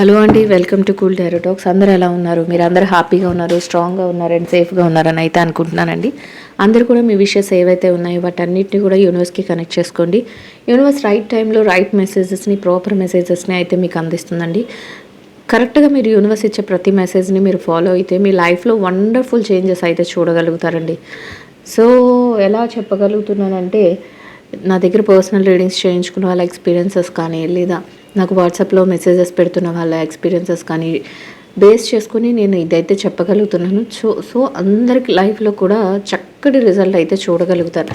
Hello అండి, welcome to cool tarot talks. అందరూ ఎలా ఉన్నారు? మీరు అందరూ హ్యాపీగా ఉన్నారు, స్ట్రాంగ్గా ఉన్నారు అండ్ సేఫ్గా ఉన్నారని అయితే అనుకుంటున్నానండి. అందరూ కూడా మీ విషెస్ ఏవైతే ఉన్నాయో వాటన్నిటిని కూడా యూనివర్స్కి కనెక్ట్ చేసుకోండి. యూనివర్స్ రైట్ టైంలో రైట్ మెసేజెస్ని, ప్రాపర్ మెసేజెస్ని అయితే మీకు అందిస్తుందండి. కరెక్ట్గా మీరు యూనివర్స్ ఇచ్చే ప్రతి మెసేజ్ని మీరు ఫాలో అయితే మీ లైఫ్లో వండర్ఫుల్ చేంజెస్ అయితే చూడగలుగుతారండి. సో ఎలా చెప్పగలుగుతున్నానంటే, నా దగ్గర పర్సనల్ రీడింగ్స్ చేయించుకున్న వాళ్ళ ఎక్స్పీరియన్సెస్ కానీ, లేదా నాకు వాట్సాప్లో మెసేజెస్ పెడుతున్న వాళ్ళ ఎక్స్పీరియన్సెస్ కానీ బేస్ చేసుకుని నేను ఇదైతే చెప్పగలుగుతున్నాను. సో అందరికి లైఫ్లో కూడా చక్కటి రిజల్ట్ అయితే చూడగలుగుతారు.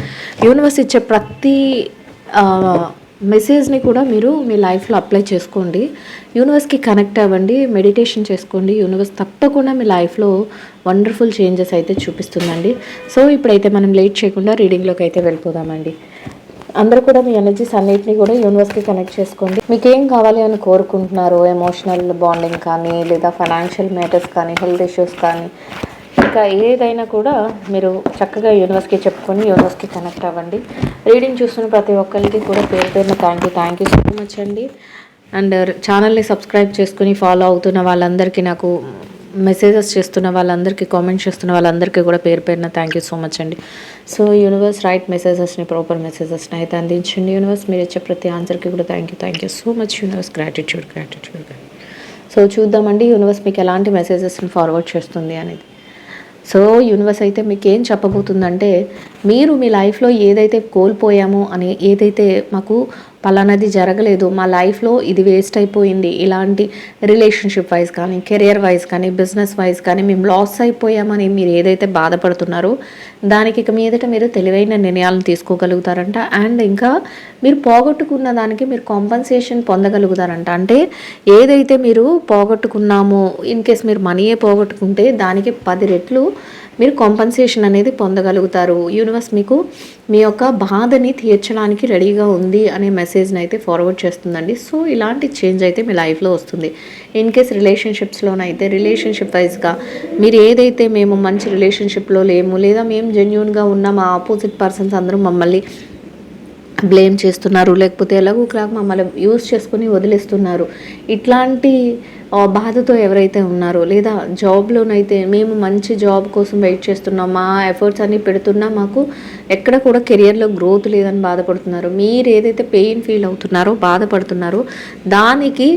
యూనివర్స్ ఇచ్చే ప్రతి మెసేజ్ని కూడా మీరు మీ లైఫ్లో అప్లై చేసుకోండి. యూనివర్స్కి కనెక్ట్ అవ్వండి, మెడిటేషన్ చేసుకోండి. యూనివర్స్ తప్పకుండా మీ లైఫ్లో వండర్ఫుల్ చేంజెస్ అయితే చూపిస్తుందండి. సో ఇప్పుడైతే మనం లేట్ చేయకుండా రీడింగ్లోకి అయితే వెళ్ళిపోదామండి. అందరూ కూడా మీ ఎనర్జీస్ అన్నిటిని కూడా యూనివర్స్కి కనెక్ట్ చేసుకోండి. మీకు ఏం కావాలి అని కోరుకుంటున్నారు, ఎమోషనల్ బాండింగ్ కానీ, లేదా ఫైనాన్షియల్ మ్యాటర్స్ కానీ, హెల్త్ ఇష్యూస్ కానీ, ఇంకా ఏదైనా కూడా మీరు చక్కగా యూనివర్స్కి చెప్పుకొని యూనివర్స్కి కనెక్ట్ అవ్వండి. రీడింగ్ చూస్తున్న ప్రతి ఒక్కరికి కూడా పేరు పేరున థ్యాంక్ యూ సో మచ్ అండి. అండ్ ఛానల్ని సబ్స్క్రైబ్ చేసుకుని ఫాలో అవుతున్న వాళ్ళందరికీ, నాకు మెసేజెస్ చేస్తున్న వాళ్ళందరికీ, కామెంట్ చేస్తున్న వాళ్ళందరికీ కూడా పేరు పేరున థ్యాంక్ యూ సో మచ్ అండి. సో యూనివర్స్ రైట్ మెసేజెస్ని, ప్రాపర్ మెసేజెస్ని అయితే అందించండి. యూనివర్స్ మీరు ఇచ్చే ప్రతి ఆన్సర్కి కూడా thank you so much universe. Gratitude. So చూద్దామండి యూనివర్స్ మీకు ఎలాంటి మెసేజెస్ని ఫార్వర్డ్ చేస్తుంది అనేది. సో యూనివర్స్ అయితే మీకు ఏం చెప్పబోతుందంటే, మీరు మీ లైఫ్లో ఏదైతే కోల్పోయామో అని, ఏదైతే మాకు పలానాది జరగలేదు, మా లైఫ్లో ఇది వేస్ట్ అయిపోయింది, ఇలాంటి రిలేషన్షిప్ వైజ్ కానీ, కెరియర్ వైజ్ కానీ, బిజినెస్ వైజ్ కానీ మేము లాస్ అయిపోయామని మీరు ఏదైతే బాధపడుతున్నారో దానికి ఇక మీదట మీరు తెలివైన నిర్ణయాలను తీసుకోగలుగుతారంట. అండ్ ఇంకా మీరు పోగొట్టుకున్న దానికి మీరు కాంపన్సేషన్ పొందగలుగుతారంట. అంటే ఏదైతే మీరు పోగొట్టుకున్నామో, ఇన్ కేస్ మీరు మనీయే పోగొట్టుకుంటే దానికి 10 రెట్లు మీరు కాంపన్సేషన్ అనేది పొందగలుగుతారు. యూనివర్స్ మీకు మీ యొక్క బాధని తీర్చడానికి రెడీగా ఉంది అనే మెసేజ్ని అయితే ఫార్వర్డ్ చేస్తుందండి. సో ఇలాంటి చేంజ్ అయితే మీ లైఫ్లో వస్తుంది. ఇన్ కేస్ రిలేషన్షిప్స్లోనైతే రిలేషన్షిప్ వైజ్గా మీరు ఏదైతే మేము మంచి రిలేషన్షిప్లో లేము, లేదా మేము జెన్యూన్గా ఉన్న మా ఆపోజిట్ పర్సన్స్ అందరూ మమ్మల్ని బ్లేమ్ చేస్తున్నారు, లేకపోతే ఎలాగో క్లాక్ మమ్మల్ని యూజ్ చేసుకుని వదిలేస్తున్నారు, ఇట్లాంటి బాధతో ఎవరైతే ఉన్నారో, లేదా జాబ్లోనైతే మేము మంచి జాబ్ కోసం వెయిట్ చేస్తున్నాం, మా ఎఫర్ట్స్ అన్నీ పెడుతున్నా మాకు ఎక్కడ కూడా కెరియర్లో గ్రోత్ లేదని బాధపడుతున్నారు, మీరు ఏదైతే పెయిన్ ఫీల్ అవుతున్నారో, బాధపడుతున్నారో, దానికి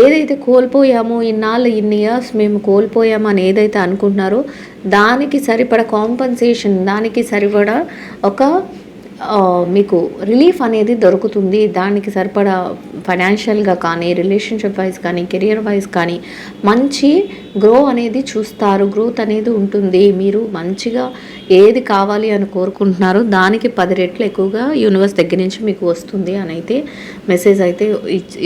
ఏదైతే కోల్పోయామో ఇన్ని ఇయర్స్ మేము కోల్పోయామో అని ఏదైతే అనుకుంటున్నారో దానికి సరిపడా కాంపన్సేషన్, దానికి సరిపడా ఒక మీకు రిలీఫ్ అనేది దొరుకుతుంది. దానికి సరిపడా ఫైనాన్షియల్గా కానీ, రిలేషన్షిప్ వైజ్ కానీ, కెరియర్ వైజ్ కానీ మంచి గ్రో అనేది చూస్తారు, గ్రోత్ అనేది ఉంటుంది. మీరు మంచిగా ఏది కావాలి అని కోరుకుంటున్నారో దానికి 10 రెట్లు ఎక్కువగా యూనివర్స్ దగ్గర నుంచి మీకు వస్తుంది అని అయితే మెసేజ్ అయితే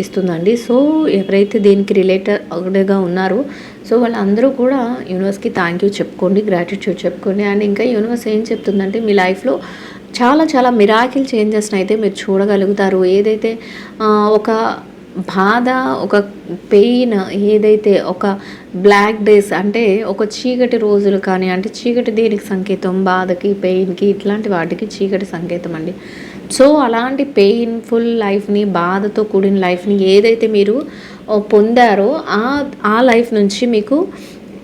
ఇస్తుందండి. సో ఎవరైతే దీనికి రిలేటెడ్గా ఉన్నారో సో వాళ్ళందరూ కూడా యూనివర్స్కి థ్యాంక్ యూ చెప్పుకోండి, గ్రాటిట్యూడ్ చెప్పుకోండి. అండ్ ఇంకా యూనివర్స్ ఏం చెప్తుందంటే, మీ లైఫ్లో చాలా మిరాకిల్ చేంజెస్ని అయితే మీరు చూడగలుగుతారు. ఏదైతే ఒక బాధ, ఒక పెయిన్, ఏదైతే ఒక బ్లాక్ డేస్ అంటే ఒక చీకటి రోజులు కానీ, అంటే చీకటి దేనికి సంకేతం? బాధకి, పెయిన్కి, ఇట్లాంటి వాటికి చీకటి సంకేతం అండి. సో అలాంటి పెయిన్ఫుల్ లైఫ్ని, బాధతో కూడిన లైఫ్ని ఏదైతే మీరు పొందారో ఆ లైఫ్ నుంచి మీకు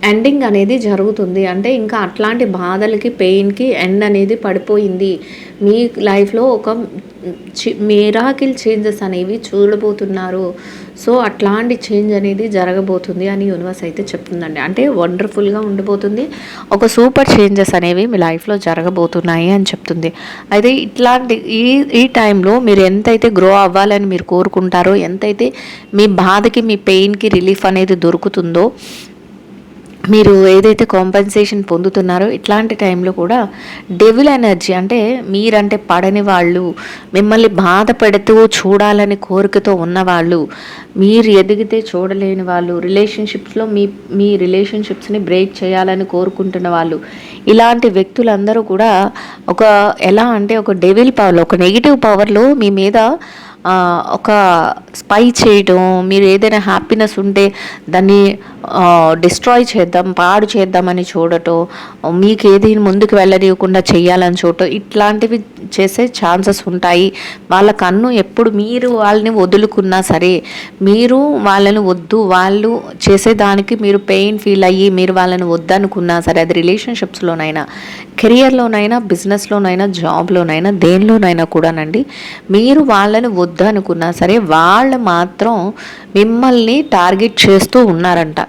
ఎండింగ్ అనేది జరుగుతుంది. అంటే ఇంకా అట్లాంటి బాధలకి, పెయిన్కి ఎండ్ అనేది పడిపోయింది. మీ లైఫ్లో ఒక మిరాకిల్ చేంజెస్ అనేవి చూడబోతున్నారు. సో అట్లాంటి చేంజ్ అనేది జరగబోతుంది అని యూనివర్స్ అయితే చెప్తుందండి. అంటే వండర్ఫుల్గా ఉండబోతుంది, ఒక సూపర్ చేంజెస్ అనేవి మీ లైఫ్లో జరగబోతున్నాయి అని చెప్తుంది. అయితే ఇట్లాంటి ఈ టైంలో మీరు ఎంతైతే గ్రో అవ్వాలని మీరు కోరుకుంటారో, ఎంతైతే మీ బాధకి, మీ పెయిన్కి రిలీఫ్ అనేది దొరుకుతుందో, మీరు ఏదైతే కాంపన్సేషన్ పొందుతున్నారో ఇట్లాంటి టైంలో కూడా డెవిల్ ఎనర్జీ, అంటే మీరంటే పడని వాళ్ళు, మిమ్మల్ని బాధ పెడుతూ చూడాలని కోరికతో ఉన్నవాళ్ళు, మీరు ఎదిగితే చూడలేని వాళ్ళు, రిలేషన్షిప్స్లో మీ రిలేషన్షిప్స్ని బ్రేక్ చేయాలని కోరుకుంటున్న వాళ్ళు, ఇలాంటి వ్యక్తులందరూ కూడా ఎలా అంటే ఒక డెవిల్ పవర్లో, ఒక నెగిటివ్ పవర్లో మీ మీద ఒక స్పై చేయడం, మీరు ఏదైనా హ్యాపీనెస్ ఉంటే దాన్ని డిస్ట్రాయ్ చేద్దాం, పాడు చేద్దామని చూడటం, మీకు ఏది ముందుకు వెళ్ళనివ్వకుండా చేయాలని చూడటం, ఇట్లాంటివి చేసే ఛాన్సెస్ ఉంటాయి. వాళ్ళ కన్ను ఎప్పుడు మీరు వాళ్ళని వదులుకున్నా సరే, మీరు వాళ్ళని వద్దు, వాళ్ళు చేసేదానికి మీరు పెయిన్ ఫీల్ అయ్యి మీరు వాళ్ళని వద్దనుకున్నా సరే, అది రిలేషన్షిప్స్లోనైనా, కెరియర్లోనైనా, బిజినెస్లోనైనా, జాబ్లోనైనా, దేనిలోనైనా కూడానండి, మీరు వాళ్ళని వద్దు అనుకున్నా సరే వాళ్ళు మాత్రం మిమ్మల్ని టార్గెట్ చేస్తూ ఉన్నారంట.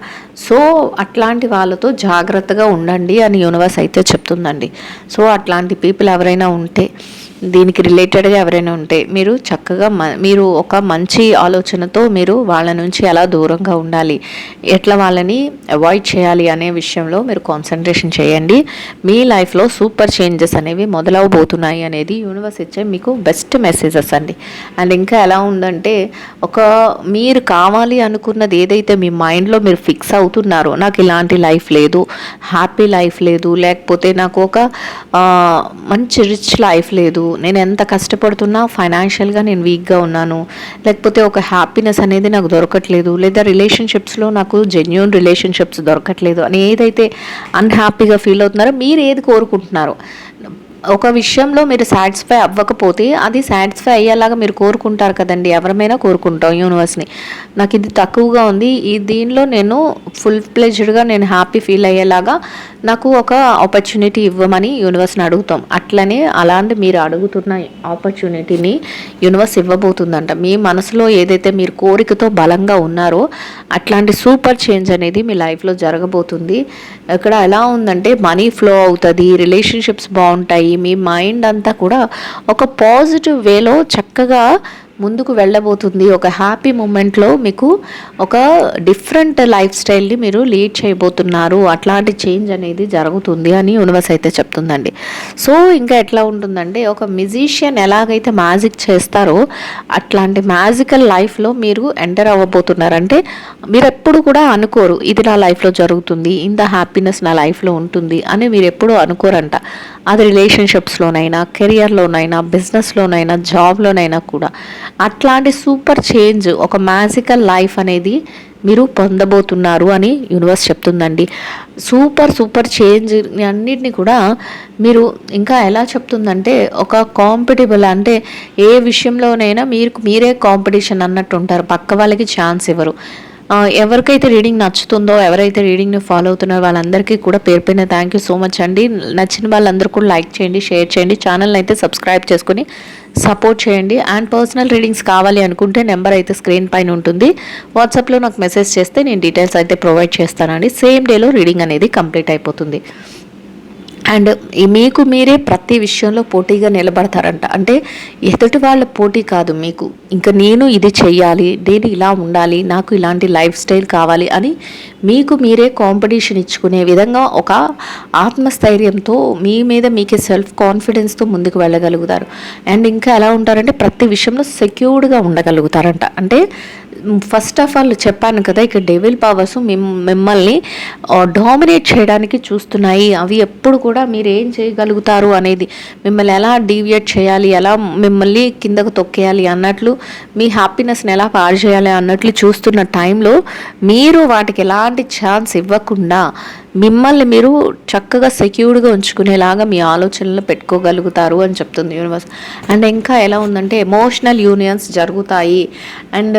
సో అట్లాంటి వాళ్ళతో జాగ్రత్తగా ఉండండి అని యూనివర్స్ అయితే చెప్తుందండి. సో అట్లాంటి పీపుల్ ఎవరైనా ఉంటే, దీనికి రిలేటెడ్గా ఎవరైనా ఉంటే, మీరు చక్కగా మీరు ఒక మంచి ఆలోచనతో మీరు వాళ్ళ నుంచి ఎలా దూరంగా ఉండాలి, ఎట్లా వాళ్ళని అవాయిడ్ చేయాలి అనే విషయంలో మీరు కాన్సన్ట్రేషన్ చేయండి. మీ లైఫ్లో సూపర్ చేంజెస్ అనేవి మొదలవబోతున్నాయి అనేది యూనివర్స్ ఇచ్చే మీకు బెస్ట్ మెసేజెస్ అండి. అండ్ ఇంకా ఎలా ఉందంటే, మీరు కావాలి అనుకున్నది ఏదైతే మీ మైండ్లో మీరు ఫిక్స్ అవుతున్నారో, నాకు ఇలాంటి లైఫ్ లేదు, హ్యాపీ లైఫ్ లేదు, లేకపోతే నాకు ఒక మంచి రిచ్ లైఫ్ లేదు, నేను ఎంత కష్టపడుతున్నా ఫైనాన్షియల్గా నేను వీక్గా ఉన్నాను, లేకపోతే ఒక హ్యాపీనెస్ అనేది నాకు దొరకట్లేదు, లేదా రిలేషన్షిప్స్లో నాకు జెన్యూన్ రిలేషన్షిప్స్ దొరకట్లేదు అని ఏదైతే అన్హ్యాపీగా ఫీల్ అవుతున్నారో, మీరు ఏది కోరుకుంటున్నారో, ఒక విషయంలో మీరు సాటిస్ఫై అవ్వకపోతే అది సాటిస్ఫై అయ్యేలాగా మీరు కోరుకుంటారు కదండి, ఎవరమైనా కోరుకుంటాం యూనివర్స్ని. నాకు ఇది తక్కువగా ఉంది, దీనిలో నేను ఫుల్ ప్లెజ్డ్గా నేను హ్యాపీ ఫీల్ అయ్యేలాగా నాకు ఒక ఆపర్చునిటీ ఇవ్వమని యూనివర్స్ని అడుగుతాం. అట్లనే అలాంటి మీరు అడుగుతున్న ఆపర్చునిటీని యూనివర్స్ ఇవ్వబోతుందంట. మీ మనసులో ఏదైతే మీరు కోరికతో బలంగా ఉన్నారో అట్లాంటి సూపర్ చేంజ్ అనేది మీ లైఫ్లో జరగబోతుంది. ఇక్కడ ఎలా ఉందంటే, మనీ ఫ్లో అవుతుంది, రిలేషన్షిప్స్ బాగుంటాయి, మీ మైండ్ అంతా కూడా ఒక పాజిటివ్ వేలో చక్కగా ముందుకు వెళ్ళబోతుంది. ఒక హ్యాపీ మూమెంట్లో మీకు ఒక డిఫరెంట్ లైఫ్ స్టైల్ని మీరు లీడ్ చేయబోతున్నారు. అట్లాంటి చేంజ్ అనేది జరుగుతుంది అని యూనివర్స్ అయితే చెప్తుందండి. సో ఇంకా ఎట్లా ఉంటుందంటే, ఒక మ్యూజిషియన్ ఎలాగైతే మ్యాజిక్ చేస్తారో అట్లాంటి మ్యాజికల్ లైఫ్లో మీరు ఎంటర్ అవ్వబోతున్నారంటే, మీరు ఎప్పుడు కూడా అనుకోరు ఇది నా లైఫ్లో జరుగుతుంది, ఇంత హ్యాపీనెస్ నా లైఫ్లో ఉంటుంది అని మీరు ఎప్పుడూ అనుకోరంట. అది రిలేషన్షిప్స్లోనైనా, కెరియర్లోనైనా, బిజినెస్లోనైనా, జాబ్లోనైనా కూడా అట్లాంటి సూపర్ చేంజ్, ఒక మ్యాజికల్ లైఫ్ అనేది మీరు పొందబోతున్నారు అని యూనివర్స్ చెప్తుందండి. సూపర్ చేంజ్ అన్నిటిని కూడా మీరు ఇంకా ఎలా చెప్తుందంటే, ఒక కాంపిటబుల్ అంటే ఏ విషయంలోనైనా మీరే కాంపిటీషన్ అన్నట్టు ఉంటారు, పక్క వాళ్ళకి ఛాన్స్ ఇవ్వరు. ఎవరికైతే రీడింగ్ నచ్చుతుందో, ఎవరైతే రీడింగ్ని ఫాలో అవుతున్నారో వాళ్ళందరికీ కూడా పేరు పైన థ్యాంక్ యూ సో మచ్ అండి. నచ్చిన వాళ్ళందరూ కూడా లైక్ చేయండి, షేర్ చేయండి, ఛానల్ని అయితే సబ్స్క్రైబ్ చేసుకుని సపోర్ట్ చేయండి. అండ్ పర్సనల్ రీడింగ్స్ కావాలి అనుకుంటే నెంబర్ అయితే స్క్రీన్ పైన ఉంటుంది, వాట్సాప్లో నాకు మెసేజ్ చేస్తే నేను డీటెయిల్స్ అయితే ప్రొవైడ్ చేస్తానండి. సేమ్ డేలో రీడింగ్ అనేది కంప్లీట్ అయిపోతుంది. అండ్ మీకు మీరే ప్రతి విషయంలో పోటీగా నిలబడతారంట. అంటే ఎదుటి వాళ్ళ పోటీ కాదు మీకు, ఇంకా నేను ఇది చెయ్యాలి, నేను ఇలా ఉండాలి, నాకు ఇలాంటి లైఫ్ స్టైల్ కావాలి అని మీకు మీరే కాంపిటీషన్ ఇచ్చుకునే విధంగా ఒక ఆత్మస్థైర్యంతో మీ మీద మీకే సెల్ఫ్ కాన్ఫిడెన్స్తో ముందుకు వెళ్ళగలుగుతారు. అండ్ ఇంకా ఎలా ఉంటారంటే, ప్రతి విషయంలో సెక్యూర్డ్గా ఉండగలుగుతారంట. అంటే ఫస్ట్ ఆఫ్ ఆల్ చెప్పాను కదా, ఇక డెవిల్ పవర్స్ మిమ్మల్ని డామినేట్ చేయడానికి చూస్తున్నాయి. అవి ఎప్పుడు కూడా మీరు ఏం చేయగలుగుతారు అనేది, మిమ్మల్ని ఎలా డీవియేట్ చేయాలి, ఎలా మిమ్మల్ని కిందకు తొక్కేయాలి అన్నట్లు, మీ హ్యాపీనెస్ని ఎలా పాడు చేయాలి అన్నట్లు చూస్తున్న టైంలో మీరు వాటికి ఎలాంటి ఛాన్స్ ఇవ్వకుండా మిమ్మల్ని మీరు చక్కగా సెక్యూర్డ్గా ఉంచుకునేలాగా మీ ఆలోచనలు పెట్టుకోగలుగుతారు అని చెప్తుంది యూనివర్స్. అండ్ ఇంకా ఎలా ఉందంటే, ఎమోషనల్ యూనియన్స్ జరుగుతాయి. అండ్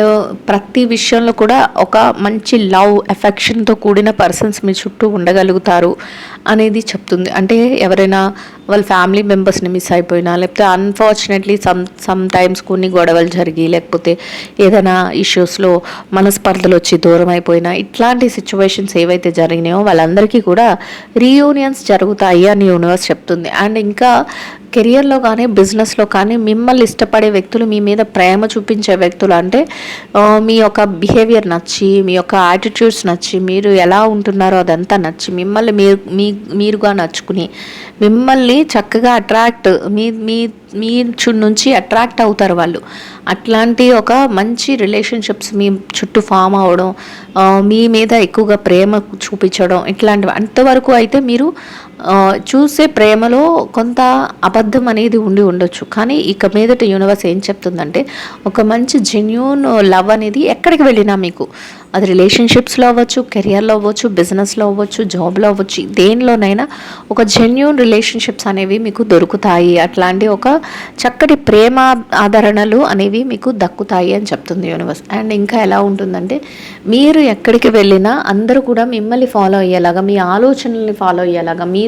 ప్రతి విషయంలో కూడా ఒక మంచి లవ్, ఎఫెక్షన్తో కూడిన పర్సన్స్ మీ చుట్టూ ఉండగలుగుతారు అనేది చెప్తుంది. అంటే ఎవరైనా వాళ్ళ ఫ్యామిలీ మెంబర్స్ని మిస్ అయిపోయినా, లేకపోతే అన్ఫార్చునేట్లీ సమ్ టైమ్స్ కొన్ని గొడవలు జరిగి, లేకపోతే ఏదైనా ఇష్యూస్లో మనస్పర్ధలు వచ్చి దూరం అయిపోయినా, ఇట్లాంటి సిచ్యువేషన్స్ ఏవైతే జరిగినాయో వాళ్ళందరికీ కూడా రీయూనియన్స్ జరుగుతాయి అని యూనివర్స్ చెప్తుంది. అండ్ ఇంకా కెరియర్లో కానీ, బిజినెస్లో కానీ మిమ్మల్ని ఇష్టపడే వ్యక్తులు, మీ మీద ప్రేమ చూపించే వ్యక్తులు, అంటే మీ యొక్క బిహేవియర్ నచ్చి, మీ యొక్క యాటిట్యూడ్స్ నచ్చి, మీరు ఎలా ఉంటున్నారో అదంతా నచ్చి, మిమ్మల్ని మీరుగా నచ్చుకుని, మిమ్మల్ని చక్కగా అట్రాక్ట్, మీ నుంచి అట్రాక్ట్ అవుతారు వాళ్ళు. అట్లాంటి ఒక మంచి రిలేషన్షిప్స్ మీ చుట్టూ ఫామ్ అవ్వడం, మీ మీద ఎక్కువగా ప్రేమ చూపించడం, ఇట్లాంటివి అంతవరకు అయితే మీరు చూసే ప్రేమలో కొంత అబద్ధం అనేది ఉండి ఉండొచ్చు. కానీ ఇక మీదట యూనివర్స్ ఏం చెప్తుందంటే, ఒక మంచి జెన్యూన్ లవ్ అనేది ఎక్కడికి వెళ్ళినా మీకు, అది రిలేషన్షిప్స్లో అవ్వచ్చు, కెరియర్లో అవ్వచ్చు, బిజినెస్లో అవ్వచ్చు, జాబ్లో అవ్వచ్చు, దేనిలోనైనా ఒక జెన్యూన్ రిలేషన్షిప్స్ అనేవి మీకు దొరుకుతాయి. అట్లాంటి ఒక చక్కటి ప్రేమ ఆదరణలు అనేవి మీకు దక్కుతాయి అని చెప్తుంది యూనివర్స్. అండ్ ఇంకా ఎలా ఉంటుందంటే, మీరు ఎక్కడికి వెళ్ళినా అందరూ కూడా మిమ్మల్ని ఫాలో అయ్యేలాగా, మీ ఆలోచనల్ని ఫాలో అయ్యేలాగా, మీరు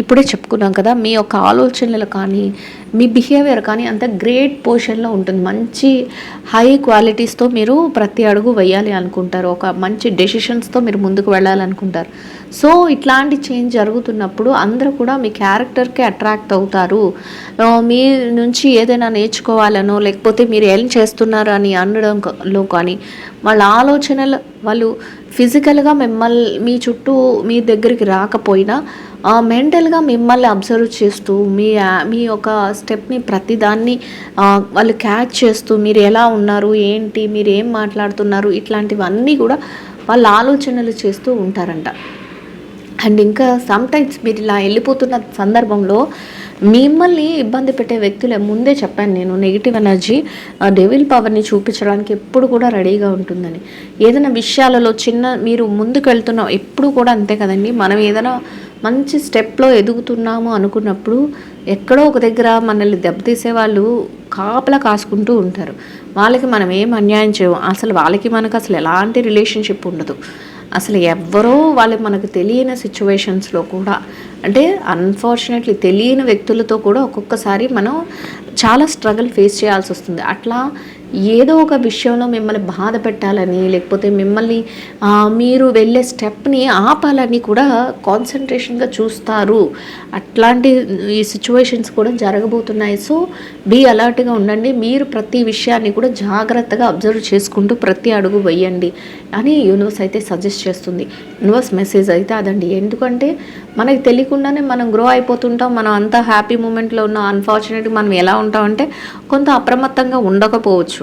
ఇప్పుడే చెప్పుకున్నాం కదా, మీ యొక్క ఆలోచనలు కానీ మీ బిహేవియర్ కానీ అంత గ్రేట్ పొజిషన్లో ఉంటుంది. మంచి హై క్వాలిటీస్తో మీరు ప్రతి అడుగు వేయాలి అనుకుంటారు, ఒక మంచి డెసిషన్స్తో మీరు ముందుకు వెళ్ళాలనుకుంటారు. సో ఇట్లాంటి చేంజ్ జరుగుతున్నప్పుడు అందరూ కూడా మీ క్యారెక్టర్కి అట్రాక్ట్ అవుతారు. మీ నుంచి ఏదైనా నేర్చుకోవాలనో, లేకపోతే మీరు ఏం చేస్తున్నారు అని అనడంలో కానీ, వాళ్ళ ఆలోచనలు, వాళ్ళు ఫిజికల్గా మీ చుట్టూ మీ దగ్గరికి రాకపోయినా మెంటల్గా మిమ్మల్ని అబ్జర్వ్ చేస్తూ, మీ యొక్క స్టెప్ని ప్రతిదాన్ని వాళ్ళు క్యాచ్ చేస్తూ, మీరు ఎలా ఉన్నారు, ఏంటి, మీరు ఏం మాట్లాడుతున్నారు, ఇట్లాంటివన్నీ కూడా వాళ్ళ ఆలోచనలు చేస్తూ ఉంటారంట. అండ్ ఇంకా సమ్టైమ్స్ మీరు ఇలా వెళ్ళిపోతున్న సందర్భంలో మిమ్మల్ని ఇబ్బంది పెట్టే వ్యక్తులే, ముందే చెప్పాను నేను, నెగిటివ్ ఎనర్జీ డెవిల్ పవర్ని చూపించడానికి ఎప్పుడు కూడా రెడీగా ఉంటుందని. ఏదైనా విషయాలలో మీరు ముందుకు వెళ్తున్నాం ఎప్పుడు కూడా అంతే కదండి, మనం ఏదైనా మంచి స్టెప్లో ఎదుగుతున్నాము అనుకున్నప్పుడు ఎక్కడో ఒక దగ్గర మనల్ని దెబ్బతీసే వాళ్ళు కాపలా కాసుకుంటూ ఉంటారు. వాళ్ళకి మనం ఏం అన్యాయం చేయము, అసలు వాళ్ళకి మనకు అసలు ఎలాంటి రిలేషన్షిప్ ఉండదు. అసలు ఎవ్వరో వాళ్ళు మనకు తెలియని సిచ్యువేషన్స్లో కూడా, అంటే అన్ఫార్చునేట్లీ తెలియని వ్యక్తులతో కూడా ఒక్కొక్కసారి మనం చాలా స్ట్రగుల్ ఫేస్ చేయాల్సి వస్తుంది. అట్లా ఏదో ఒక విషయంలో మిమ్మల్ని బాధ పెట్టాలని, లేకపోతే మిమ్మల్ని మీరు వెళ్ళే స్టెప్ని ఆపాలని కూడా కాన్సన్ట్రేషన్గా చూస్తారు. అట్లాంటి ఈ సిచ్యువేషన్స్ కూడా జరగబోతున్నాయి. సో బీ అలర్ట్గా ఉండండి. మీరు ప్రతి విషయాన్ని కూడా జాగ్రత్తగా అబ్జర్వ్ చేసుకుంటూ ప్రతి అడుగు వేయండి అని యూనివర్స్ అయితే సజెస్ట్ చేస్తుంది. యూనివర్స్ మెసేజ్ అయితే అదండి. ఎందుకంటే మనకి తెలియకుండానే మనం గ్రో అయిపోతుంటాం. మనం అంతా హ్యాపీ మూమెంట్లో ఉన్నాం. అన్ఫార్చునేట్గా మనం ఎలా ఉంటామంటే కొంత అప్రమత్తంగా ఉండకపోవచ్చు.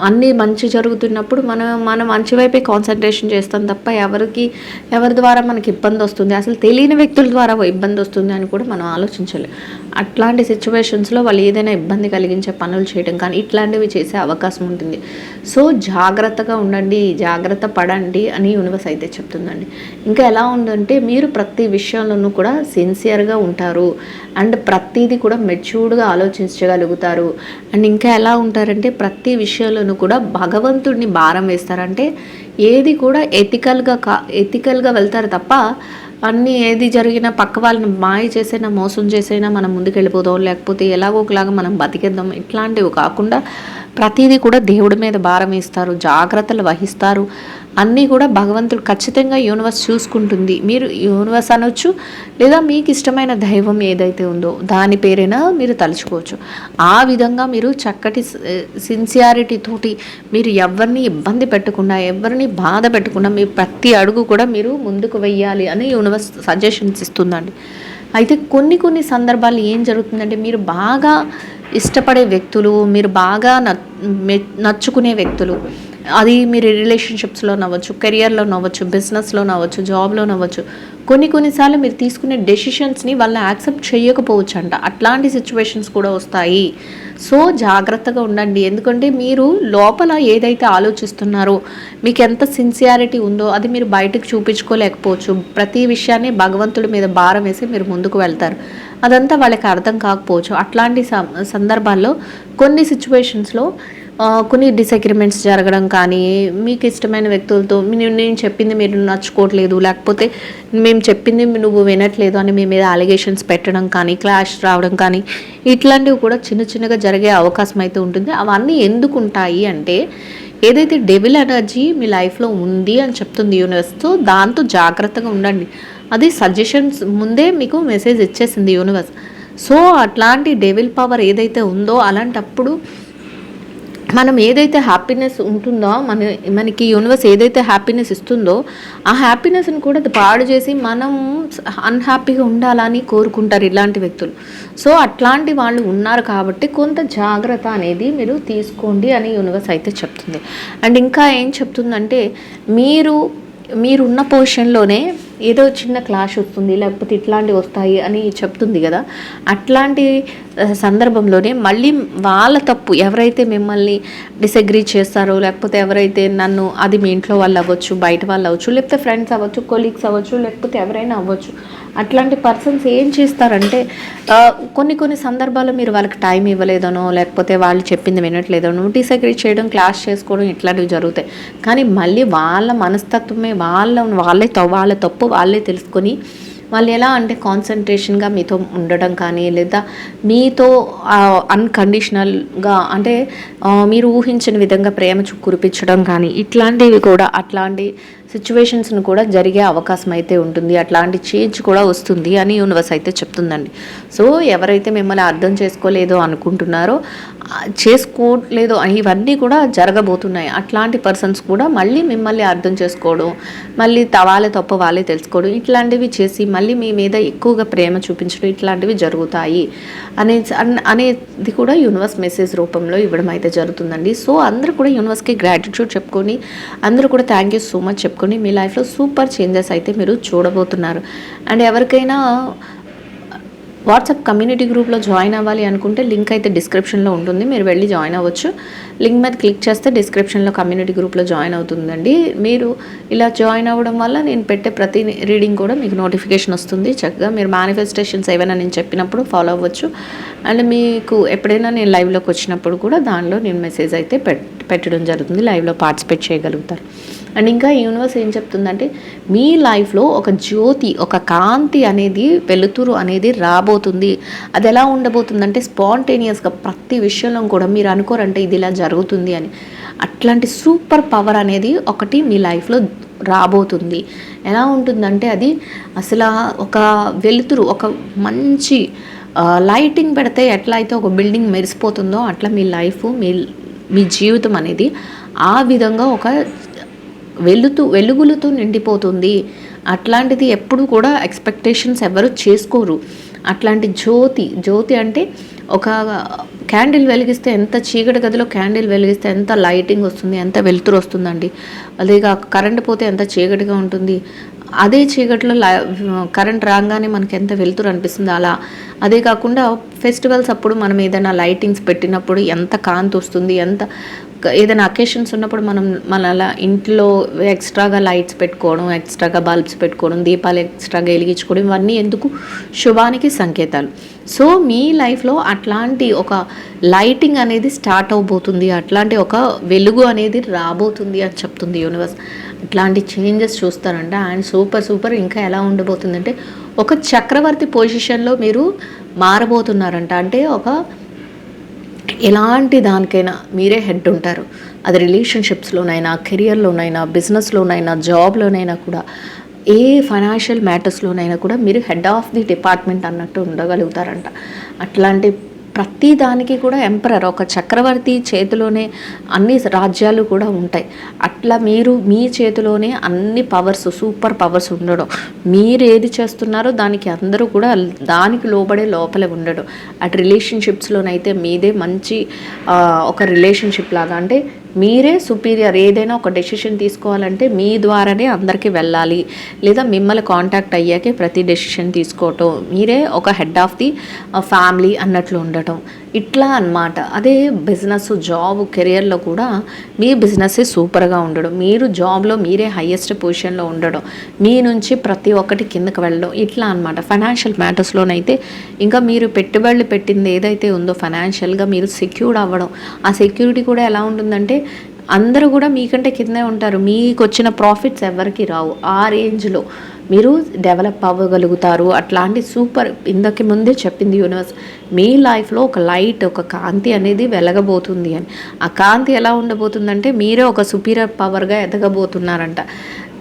అన్నీ మంచి జరుగుతున్నప్పుడు మనం మంచి వైపే కాన్సన్ట్రేషన్ చేస్తాం తప్ప ఎవరి ద్వారా మనకి ఇబ్బంది వస్తుంది, అసలు తెలియని వ్యక్తుల ద్వారా ఇబ్బంది వస్తుంది అని కూడా మనం ఆలోచించలేం. అట్లాంటి సిచ్యువేషన్స్లో వాళ్ళు ఏదైనా ఇబ్బంది కలిగించే పనులు చేయడం కానీ ఇట్లాంటివి చేసే అవకాశం ఉంటుంది. సో జాగ్రత్తగా ఉండండి, జాగ్రత్త పడండి అని యూనివర్స్ అయితే చెప్తుందండి. ఇంకా ఎలా ఉందంటే, మీరు ప్రతి విషయంలోనూ కూడా సిన్సియర్గా ఉంటారు అండ్ ప్రతిదీ కూడా మెచ్యూర్డ్గా ఆలోచించగలుగుతారు. అండ్ ఇంకా ఎలా ఉంటారంటే, ప్రతి విషయంలోనూ కూడా భగవంతుడిని భారం వేస్తారంటే ఏది కూడా ఎథికల్గా వెళ్తారు తప్ప అన్నీ ఏది జరిగినా పక్క వాళ్ళని మాయ చేసైనా మోసం చేసైనా మనం ముందుకు వెళ్ళిపోదాం, లేకపోతే ఎలాగో ఒకలాగా మనం బతికేద్దాం, ఇట్లాంటివి కాకుండా ప్రతిదీ కూడా దేవుడి మీద భారం వేస్తారు, జాగ్రత్తలు వహిస్తారు. అన్నీ కూడా భగవంతుడు ఖచ్చితంగా యూనివర్స్ చూసుకుంటుంది. మీరు యూనివర్స్ అనొచ్చు, లేదా మీకు ఇష్టమైన దైవం ఏదైతే ఉందో దాని పేరైనా మీరు తలుచుకోవచ్చు. ఆ విధంగా మీరు చక్కటి సిన్సియారిటీ తోటి మీరు ఎవరిని ఇబ్బంది పెట్టకుండా, ఎవరిని బాధ పెట్టకుండా మీ ప్రతి అడుగు కూడా మీరు ముందుకు వెయ్యాలి అని యూనివర్స్ సజెషన్స్ ఇస్తుందండి. అయితే కొన్ని సందర్భాలు ఏం జరుగుతుందంటే, మీరు బాగా ఇష్టపడే వ్యక్తులు, మీరు బాగా నచ్చుకునే వ్యక్తులు, అది మీరు రిలేషన్షిప్స్లో నవ్వచ్చు, కెరియర్లో నవ్వచ్చు, బిజినెస్లో నవ్వచ్చు, జాబ్లో నవ్వచ్చు, కొన్నిసార్లు మీరు తీసుకునే డెసిషన్స్ని వాళ్ళు యాక్సెప్ట్ చేయకపోవచ్చు అంట. అట్లాంటి సిచ్యువేషన్స్ కూడా వస్తాయి. సో జాగ్రత్తగా ఉండండి. ఎందుకంటే మీరు లోపల ఏదైతే ఆలోచిస్తున్నారో, మీకు ఎంత సిన్సియారిటీ ఉందో అది మీరు బయటకు చూపించుకోలేకపోవచ్చు. ప్రతి విషయాన్ని భగవంతుడి మీద భారం వేసి మీరు ముందుకు వెళ్తారు. అదంతా వాళ్ళకి అర్థం కాకపోవచ్చు. అట్లాంటి సందర్భాల్లో కొన్ని సిచ్యువేషన్స్లో కొన్ని డిసగ్రిమెంట్స్ జరగడం కానీ, మీకు ఇష్టమైన వ్యక్తులతో నేను చెప్పింది మీరు నచ్చుకోవట్లేదు, లేకపోతే మేము చెప్పింది నువ్వు వినట్లేదు అని మీ మీద అలిగేషన్స్ పెట్టడం కానీ, క్లాష్ రావడం కానీ, ఇట్లాంటివి కూడా చిన్నగా జరిగే అవకాశం అయితే ఉంటుంది. అవన్నీ ఎందుకు ఉంటాయి అంటే, ఏదైతే డెవిల్ ఎనర్జీ మీ లైఫ్లో ఉంది అని చెప్తుంది యూనివర్స్తో, దాంతో జాగ్రత్తగా ఉండండి. అది సజెషన్స్ ముందే మీకు మెసేజ్ ఇచ్చేసింది యూనివర్స్. సో అట్లాంటి డెవిల్ పవర్ ఏదైతే ఉందో అలాంటప్పుడు మనం ఏదైతే హ్యాపీనెస్ ఉంటుందో మనకి యూనివర్స్ ఏదైతే హ్యాపీనెస్ ఇస్తుందో ఆ హ్యాపీనెస్ని కూడా అది పాడు చేసి మనం అన్హ్యాపీగా ఉండాలని కోరుకుంటారు ఇలాంటి వ్యక్తులు. సో అట్లాంటి వాళ్ళు ఉన్నారు కాబట్టి కొంత జాగ్రత్త అనేది మీరు తీసుకోండి అని యూనివర్స్ అయితే చెప్తుంది. అండ్ ఇంకా ఏం చెప్తుందంటే మీరున్న పొజిషన్లోనే ఏదో చిన్న క్లాష్ వస్తుంది, లేకపోతే ఇట్లాంటివి వస్తాయి అని చెప్తుంది కదా. అట్లాంటి సందర్భంలోనే మళ్ళీ వాళ్ళ తప్పు ఎవరైతే మిమ్మల్ని డిసగ్రీ చేస్తారో, లేకపోతే ఎవరైతే నన్ను, అది మీ ఇంట్లో వాళ్ళు అవ్వచ్చు, బయట వాళ్ళు అవ్వచ్చు, లేకపోతే ఫ్రెండ్స్ అవ్వచ్చు, కొలీగ్స్ అవ్వచ్చు, లేకపోతే ఎవరైనా అవ్వచ్చు, అట్లాంటి పర్సన్స్ ఏం చేస్తారంటే కొన్ని సందర్భాల్లో మీరు వాళ్ళకి టైం ఇవ్వలేదనో, లేకపోతే వాళ్ళు చెప్పింది వినట్లేదనో డిసగ్రీ చేయడం, క్లాష్ చేసుకోవడం ఇట్లాంటివి జరుగుతాయి. కానీ మళ్ళీ వాళ్ళ మనస్తత్వమే వాళ్ళ తప్పు వాళ్ళే తెలుసుకొని వాళ్ళు ఎలా అంటే కాన్సన్ట్రేషన్గా మీతో ఉండడం కానీ, లేదా మీతో అన్కండిషనల్గా అంటే మీరు ఊహించిన విధంగా ప్రేమ కురిపించడం కానీ, ఇట్లాంటివి కూడా అట్లాంటి సిచ్యువేషన్స్ను కూడా జరిగే అవకాశం అయితే ఉంటుంది. అట్లాంటి చేంజ్ కూడా వస్తుంది అని యూనివర్స్ అయితే చెప్తుందండి. సో ఎవరైతే మిమ్మల్ని అర్థం చేసుకోలేదో అనుకుంటున్నారో, చేసుకోలేదో ఇవన్నీ కూడా జరగబోతున్నాయి. అట్లాంటి పర్సన్స్ కూడా మళ్ళీ మిమ్మల్ని అర్థం చేసుకోవడం, మళ్ళీ వాళ్ళ తప్ప వాళ్ళే తెలుసుకోవడం, ఇట్లాంటివి చేసి మళ్ళీ మీ మీద ఎక్కువగా ప్రేమ చూపించడం ఇట్లాంటివి జరుగుతాయి అనేది కూడా యూనివర్స్ మెసేజ్ రూపంలో ఇవ్వడం అయితే జరుగుతుందండి. సో అందరూ కూడా యూనివర్స్కి గ్రాటిట్యూడ్ చెప్పుకొని, అందరూ కూడా థ్యాంక్ యూ సో మచ్ చెప్పుకొని మీ లైఫ్లో సూపర్ చేంజెస్ అయితే మీరు చూడబోతున్నారు. అండ్ ఎవరికైనా వాట్సాప్ కమ్యూనిటీ గ్రూప్లో జాయిన్ అవ్వాలి అనుకుంటే లింక్ అయితే డిస్క్రిప్షన్లో ఉంటుంది, మీరు వెళ్ళి జాయిన్ అవ్వచ్చు. లింక్ మీద క్లిక్ చేస్తే డిస్క్రిప్షన్లో కమ్యూనిటీ గ్రూప్లో జాయిన్ అవుతుందండి. మీరు ఇలా జాయిన్ అవ్వడం వల్ల నేను పెట్టే ప్రతి రీడింగ్ కూడా మీకు నోటిఫికేషన్ వస్తుంది. చక్కగా మీరు మేనిఫెస్టేషన్స్ ఏవైనా నేను చెప్పినప్పుడు ఫాలో అవ్వచ్చు. అండ్ మీకు ఎప్పుడైనా నేను లైవ్లోకి వచ్చినప్పుడు కూడా దానిలో నేను మెసేజ్ అయితే పెట్టడం జరుగుతుంది, లైవ్లో పార్టిసిపేట్ చేయగలుగుతారు. అండ్ ఇంకా యూనివర్స్ ఏం చెప్తుందంటే మీ లైఫ్లో ఒక జ్యోతి, ఒక కాంతి అనేది, వెలుతురు అనేది రాబోతుంది. అది ఎలా ఉండబోతుందంటే స్పాంటేనియస్గా ప్రతి విషయంలో కూడా మీరు అనుకోరంటే ఇది ఇలా జరుగుతుంది అని, అట్లాంటి సూపర్ పవర్ అనేది ఒకటి మీ లైఫ్లో రాబోతుంది. ఎలా ఉంటుందంటే అది అసలు ఒక వెలుతురు, ఒక మంచి లైటింగ్ పెడితే ఎట్లా అయితే ఒక బిల్డింగ్ మెరిసిపోతుందో అట్లా మీ లైఫ్, మీ జీవితం అనేది ఆ విధంగా ఒక వెలుగులతో నిండిపోతుంది. అట్లాంటిది ఎప్పుడు కూడా ఎక్స్పెక్టేషన్స్ ఎవరు చేసుకోరు. అట్లాంటి జ్యోతి అంటే ఒక క్యాండిల్ వెలిగిస్తే ఎంత చీకటి గదిలో క్యాండిల్ వెలిగిస్తే ఎంత లైటింగ్ వస్తుంది, ఎంత వెలుతురు వస్తుందండి. అదేగా కరెంట్ పోతే ఎంత చీకటిగా ఉంటుంది, అదే చీకటిలో కరెంట్ రాగానే మనకి ఎంత వెలుతురు అనిపిస్తుంది అలా. అదే కాకుండా ఫెస్టివల్స్ అప్పుడు మనం ఏదైనా లైటింగ్స్ పెట్టినప్పుడు ఎంత కాంతి వస్తుంది, ఏదైనా అకేషన్స్ ఉన్నప్పుడు మన ఇంట్లో ఎక్స్ట్రాగా లైట్స్ పెట్టుకోవడం, ఎక్స్ట్రాగా బల్బ్స్ పెట్టుకోవడం, దీపాలు ఎక్స్ట్రాగా వెలిగించుకోవడం, ఇవన్నీ ఎందుకు? శుభానికి సంకేతాలు. సో మీ లైఫ్లో అట్లాంటి ఒక లైటింగ్ అనేది స్టార్ట్ అవబోతుంది, అట్లాంటి ఒక వెలుగు అనేది రాబోతుంది అని చెప్తుంది యూనివర్స్. ఇట్లాంటి చేంజెస్ చూస్తారంట. అండ్ సూపర్ ఇంకా ఎలా ఉండబోతుందంటే ఒక చక్రవర్తి పొజిషన్లో మీరు మారబోతున్నారంట. అంటే ఒక ఎలాంటి దానికైనా మీరే హెడ్ ఉంటారు. అది రిలేషన్షిప్స్లోనైనా, కెరియర్లోనైనా, బిజినెస్లోనైనా, జాబ్లోనైనా కూడా, ఏ ఫైనాన్షియల్ మ్యాటర్స్లోనైనా కూడా మీరు హెడ్ ఆఫ్ ది డిపార్ట్మెంట్ అన్నట్టు ఉండగలుగుతారంట. అట్లాంటి ప్రతి దానికి కూడా ఎంపరర్, ఒక చక్రవర్తి చేతిలోనే అన్ని రాజ్యాలు కూడా ఉంటాయి. అట్లా మీరు మీ చేతిలోనే అన్ని పవర్స్, సూపర్ పవర్స్ ఉండడం, మీరు ఏది చేస్తున్నారో దానికి అందరూ కూడా దానికి లోబడే లోపలే ఉండడం. అటు రిలేషన్షిప్స్లోనైతే మీదే మంచి ఒక రిలేషన్షిప్ లాగా, అంటే మీరే సుపీరియర్. ఏదైనా ఒక డెసిషన్ తీసుకోవాలంటే మీ ద్వారానే అందరికీ వెళ్ళాలి, లేదా మిమ్మల్ని కాంటాక్ట్ అయ్యాకే ప్రతి డెసిషన్ తీసుకోవటం, మీరే ఒక హెడ్ ఆఫ్ ది ఫ్యామిలీ అన్నట్లు ఉండటం, ఇట్లా అన్నమాట. అదే బిజినెస్, జాబ్, కెరియర్లో కూడా మీ బిజినెస్సే సూపర్గా ఉండడం, మీరు జాబ్లో మీరే హయ్యెస్ట్ పొజిషన్లో ఉండడం, మీ నుంచి ప్రతి ఒక్కటి కిందకి వెళ్ళడం, ఇట్లా అన్నమాట. ఫైనాన్షియల్ మ్యాటర్స్లోనైతే ఇంకా మీరు పెట్టుబడులు పెట్టింది ఏదైతే ఉందో ఫైనాన్షియల్గా మీరు సెక్యూర్డ్ అవ్వడం. ఆ సెక్యూరిటీ కూడా ఎలా ఉంటుందంటే అందరూ కూడా మీకంటే కిందే ఉంటారు, మీకు వచ్చిన ప్రాఫిట్స్ ఎవరికి రావు. ఆ రేంజ్లో మీరు డెవలప్ అవ్వగలుగుతారు. అట్లాంటి సూపర్ ఇంతకు ముందే చెప్పింది యూనివర్స్, మీ లైఫ్లో ఒక లైట్, ఒక కాంతి అనేది వెలగబోతుంది అని. ఆ కాంతి ఎలా ఉండబోతుందంటే మీరే ఒక సుపీరియర్ పవర్గా ఎదగబోతున్నారంట.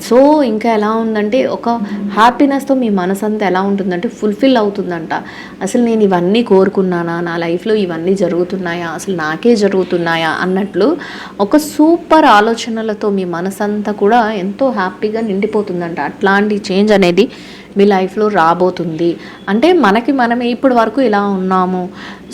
సో ఇంకా ఎలా ఉందంటే ఒక హ్యాపీనెస్తో మీ మనసంతా ఎలా ఉంటుందంటే ఫుల్ఫిల్ అవుతుందంట. అసలు నేను ఇవన్నీ కోరుకున్నానా, నా లైఫ్లో ఇవన్నీ జరుగుతున్నాయా, అసలు నాకే జరుగుతున్నాయా అన్నట్లు ఒక సూపర్ ఆలోచనలతో మీ మనసంతా కూడా ఎంతో హ్యాపీగా నిండిపోతుందంట. అట్లాంటి చేంజ్ అనేది మీ లైఫ్లో రాబోతుంది. అంటే మనమే ఇప్పటి వరకు ఇలా ఉన్నాము,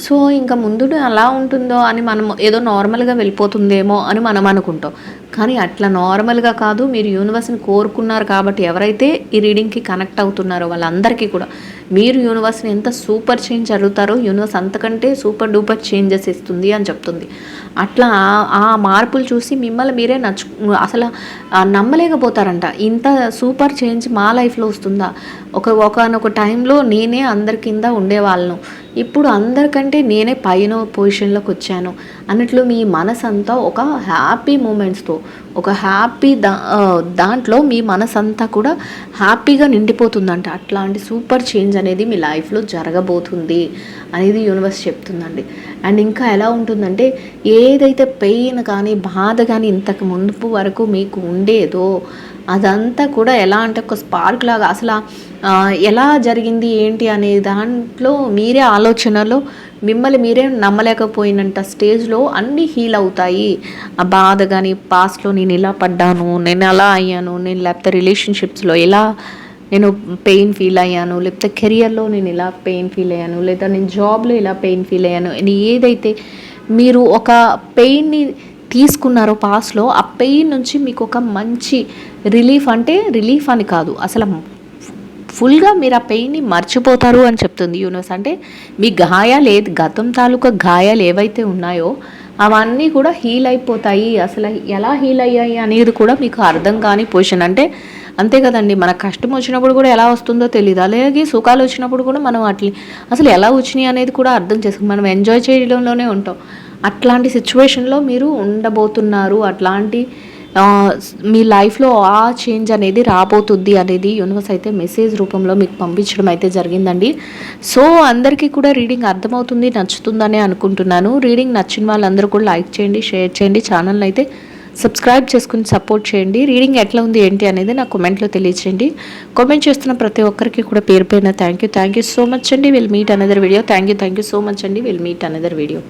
సో ఇంకా ముందు అలా ఉంటుందో అని మనం ఏదో నార్మల్గా వెళ్ళిపోతుందేమో అని మనం అనుకుంటాం. కానీ అట్లా నార్మల్గా కాదు. మీరు యూనివర్స్ని కోరుకున్నారు కాబట్టి ఎవరైతే ఈ రీడింగ్కి కనెక్ట్ అవుతున్నారో వాళ్ళందరికీ కూడా మీరు యూనివర్స్ని ఎంత సూపర్ చేంజ్ జరుగుతారో యూనివర్స్ అంతకంటే సూపర్ డూపర్ చేంజెస్ ఇస్తుంది అని చెప్తుంది. అట్లా ఆ మార్పులు చూసి మిమ్మల్ని మీరే అసలు నమ్మలేకపోతారంట. ఇంత సూపర్ చేంజ్ మా లైఫ్లో వస్తుందా, ఒకనొక టైంలో నేనే అందరి కింద ఉండేవాళ్ళను, ఇప్పుడు అందరికంటే నేనే పైన పొజిషన్లోకి వచ్చాను అన్నట్లు మీ మనసంతా ఒక హ్యాపీ మూమెంట్స్తో, ఒక హ్యాపీ దాంట్లో మీ మనసంతా కూడా హ్యాపీగా నిండిపోతుందంట. అట్లాంటి సూపర్ చేంజ్ అనేది మీ లైఫ్లో జరగబోతుంది అనేది యూనివర్స్ చెప్తుందండి. అండ్ ఇంకా ఎలా ఉంటుందంటే ఏదైతే పెయిన్ కానీ బాధ కానీ ఇంతకు ముందు వరకు మీకు ఉండేదో అదంతా కూడా ఎలా అంటే ఒక స్పార్క్ లాగా అసలు ఎలా జరిగింది ఏంటి అనే దాంట్లో మీరే ఆలోచనలో మిమ్మల్ని మీరే నమ్మలేకపోయినంత స్టేజ్లో అన్నీ హీల్ అవుతాయి. ఆ బాధ కానీ పాస్ట్లో నేను ఇలా పడ్డాను, నేను అలా అయ్యాను, నేను లేకపోతే రిలేషన్షిప్స్లో ఎలా నేను పెయిన్ ఫీల్ అయ్యాను, లేకపోతే కెరియర్లో నేను ఇలా పెయిన్ ఫీల్ అయ్యాను, లేదా నేను జాబ్లో ఇలా పెయిన్ ఫీల్ అయ్యాను, ఏదైతే మీరు ఒక పెయిన్ని తీసుకున్నారో పాస్ట్లో ఆ పెయిన్ నుంచి మీకు ఒక మంచి రిలీఫ్, అంటే రిలీఫ్ అని కాదు అసలు ఫుల్గా మీరు ఆ పెయిన్ని మర్చిపోతారు అని చెప్తుంది యూనివర్స్. అంటే మీ గాయాలు గతం తాలూకా గాయాలు ఏవైతే ఉన్నాయో అవన్నీ కూడా హీల్ అయిపోతాయి. అసలు ఎలా హీల్ అయ్యాయి అనేది కూడా మీకు అర్థం కాని పొజిషన్. అంటే అంతే కదండి, మన కష్టం వచ్చినప్పుడు కూడా ఎలా వస్తుందో తెలియదు, అలాగే సుఖాలు వచ్చినప్పుడు కూడా మనం అసలు ఎలా వచ్చినాయి అనేది కూడా అర్థం చేసుకుని మనం ఎంజాయ్ చేయడంలోనే ఉంటాం. అట్లాంటి సిచ్యువేషన్లో మీరు ఉండబోతున్నారు. అట్లాంటి మీ లైఫ్లో ఆ చేంజ్ అనేది రాబోతుంది అనేది యూనివర్స్ అయితే మెసేజ్ రూపంలో మీకు పంపించడం అయితే జరిగిందండి. సో అందరికీ కూడా రీడింగ్ అర్థమవుతుంది, నచ్చుతుందని అనుకుంటున్నాను. రీడింగ్ నచ్చిన వాళ్ళందరూ కూడా లైక్ చేయండి, షేర్ చేయండి, ఛానల్ని అయితే సబ్స్క్రైబ్ చేసుకుని సపోర్ట్ చేయండి. రీడింగ్ ఎట్లా ఉంది ఏంటి అనేది నా కామెంట్లో తెలియచేయండి. కామెంట్ చేస్తున్న ప్రతి ఒక్కరికి కూడా పేరు పేరున థ్యాంక్ యూ సో మచ్ అండి. Will meet another video. Thank you so much అండి. Will meet another video.